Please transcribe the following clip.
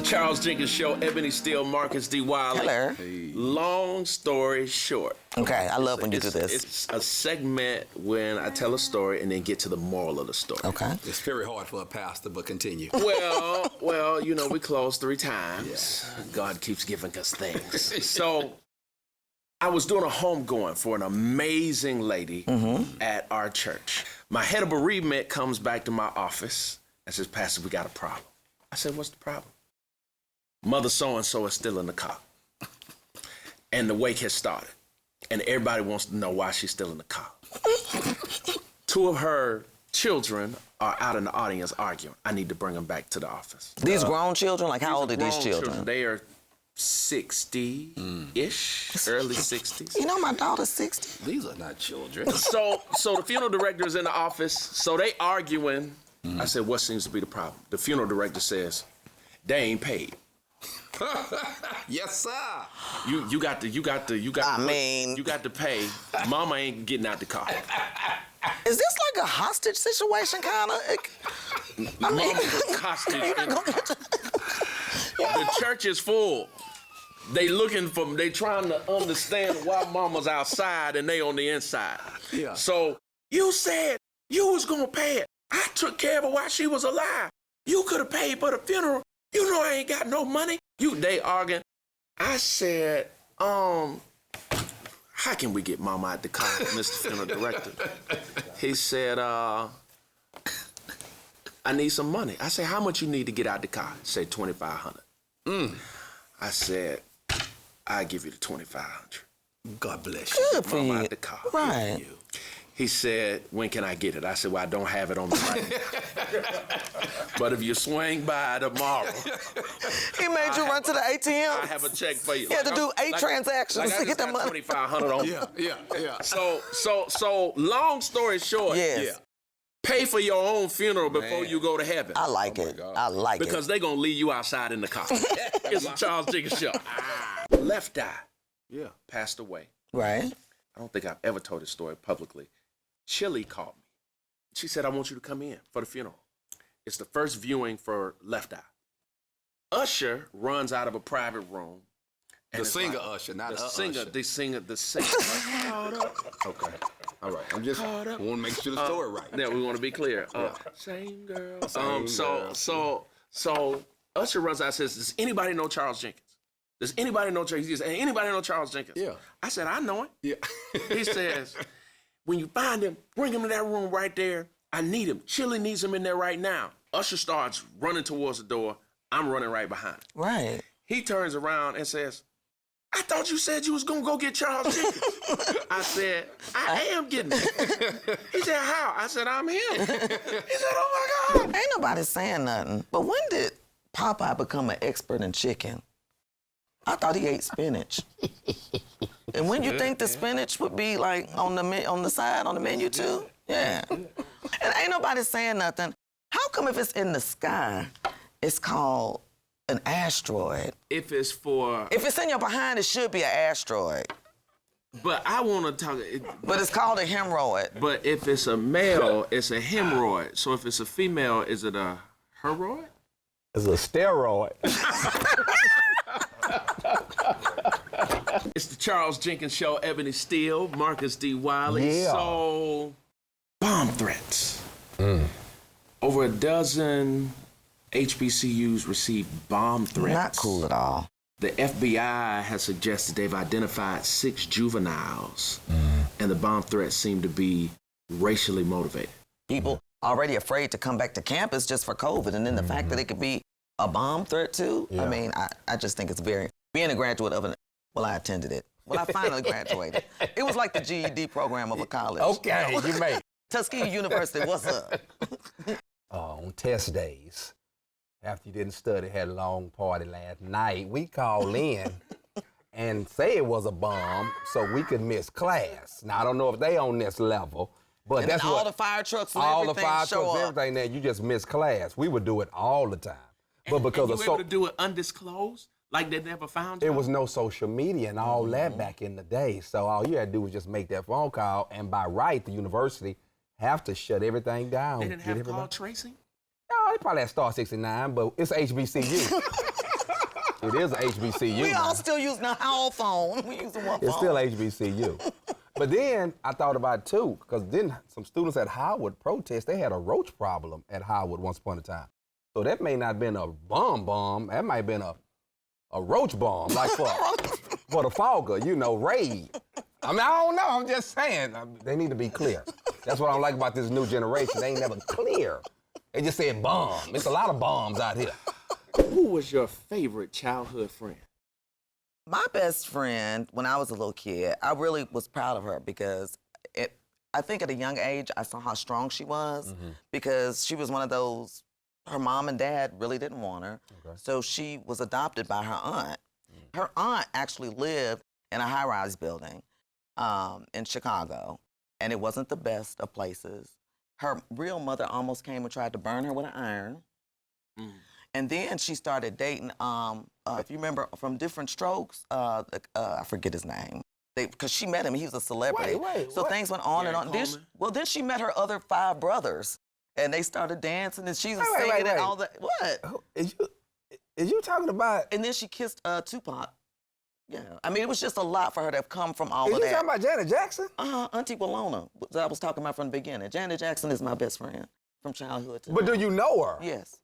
Charles Jenkins Show, Ebony, Steele, Marcus D. Wiley. Hello. Hey. Long story short. Okay, I love when you do this. It's a segment when I tell a story and then get to the moral of the story. Okay. It's very hard for a pastor, but continue. Well, you know, we closed 3 times. Yeah. God keeps giving us things. So I was doing a homegoing for an amazing lady at our church. My head of bereavement comes back to my office and says, Pastor, we got a problem. I said, what's the problem? Mother so-and-so is still in the car. And the wake has started. And everybody wants to know why she's still in the car. 2 of her children are out in the audience arguing. I need to bring them back to the office. These grown children? Like, how old are these children? They are 60-ish, early 60s. You know, my daughter's 60. These are not children. So the funeral director is in the office. So they arguing. I said, what seems to be the problem? The funeral director says, they ain't paid. Yes, sir. You got to pay. Mama ain't getting out the car. Is this like a hostage situation, kind of? Mama's a hostage. The church is full. They trying to understand why Mama's outside and they on the inside. Yeah. So you said you was gonna pay it. I took care of her while she was alive. You could have paid for the funeral. You know I ain't got no money. They arguing. I said, how can we get Mama out the car, Mr. Funeral Director? He said, I need some money. I said, how much you need to get out the car? He said, $2,500. I said, I'll give you the $2,500. God bless you. Good for Mama you. out the car. Right. He said, when can I get it? I said, well, I don't have it on me right now. But if you swing by tomorrow. He made you run to the ATM? I have a check for you. You had to do 8 transactions to get that money. $2,500 on me. Yeah. So long story short, pay for your own funeral before you go to heaven. I like it. I like it. Because they're going to leave you outside in the car. It's a Charles Jenkins Show. Left eye passed away. Right. I don't think I've ever told this story publicly. Chili called me. She said, I want you to come in for the funeral. It's the first viewing for Left Eye. Usher runs out of a private room. The singer Usher, not the singer. Usher. The singer. Okay. All right. I'm just want to make sure the story right. Yeah, we want to be clear. Same girl. So Usher runs out and says, does anybody know Charles Jenkins? Does anybody know Charles? He says, anybody know Charles Jenkins? Yeah. I said, I know him. Yeah. He says, when you find him, bring him to that room right there. I need him. Chili needs him in there right now. Usher starts running towards the door. I'm running right behind him. Right. He turns around and says, I thought you said you was going to go get Charles Jenkins. I said, I am getting him. He said, how? I said, I'm him. He said, oh, my God. Ain't nobody saying nothing. But when did Popeye become an expert in chicken? I thought he ate spinach. And when you think the spinach would be like on the side, on the menu too? Yeah. And ain't nobody saying nothing. How come if it's in the sky, it's called an asteroid? If it's in your behind, it should be an asteroid. But I want to talk. But it's called a hemorrhoid. But if it's a male, it's a hemorrhoid. So if it's a female, is it a heroid? It's a steroid. It's the Charles Jenkins Show, Ebony Steele, Marcus D. Wiley. Yeah. So, bomb threats. Over a dozen HBCUs received bomb threats. Not cool at all. The FBI has suggested they've identified 6 juveniles, and the bomb threats seem to be racially motivated. People already afraid to come back to campus just for COVID, and then the fact that it could be a bomb threat too. Yeah. I mean, I just think it's very, being a graduate of I attended it. Well, I finally graduated. It was like the GED program of a college. Okay, you made it. Tuskegee University, what's up? On test days, after you didn't study, had a long party last night, we called in and say it was a bomb so we could miss class. Now, I don't know if they on this level, but and that's all what... the fire trucks and all everything the fire show trucks, up. everything there, you just miss class. We would do it all the time. But because and you were able to do it undisclosed? Like they never found you? It was no social media and all that back in the day. So all you had to do was just make that phone call, and by right, the university have to shut everything down. They didn't have call tracing? No, they probably had Star 69, but it's HBCU. It is a HBCU. We all now. still using a house phone. We using one phone. It's still HBCU. But then I thought about it too, because then some students at Howard protest, they had a roach problem at Howard once upon a time. So that may not have been a bomb. That might have been a roach bomb, like for the fogger, raid. I mean, I don't know. I'm just saying. They need to be clear. That's what I like about this new generation. They ain't never clear. They just said bomb. It's a lot of bombs out here. Who was your favorite childhood friend? My best friend, when I was a little kid, I really was proud of her because I think at a young age, I saw how strong she was because she was one of those, her mom and dad really didn't want her. Okay. So she was adopted by her aunt. Her aunt actually lived in a high-rise building in Chicago, and it wasn't the best of places. Her real mother almost came and tried to burn her with an iron. And then she started dating, if you remember from Different Strokes, I forget his name. Because she met him, he was a celebrity. So things went on and on. Then she met her other 5 brothers, and they started dancing, and she was singing and all that. What? Is you talking about? And then she kissed Tupac. Yeah, I mean, it was just a lot for her to have come from all of that. You talking about Janet Jackson? Auntie Walona, that I was talking about from the beginning. Janet Jackson is my best friend from childhood. But do you know her? Yes.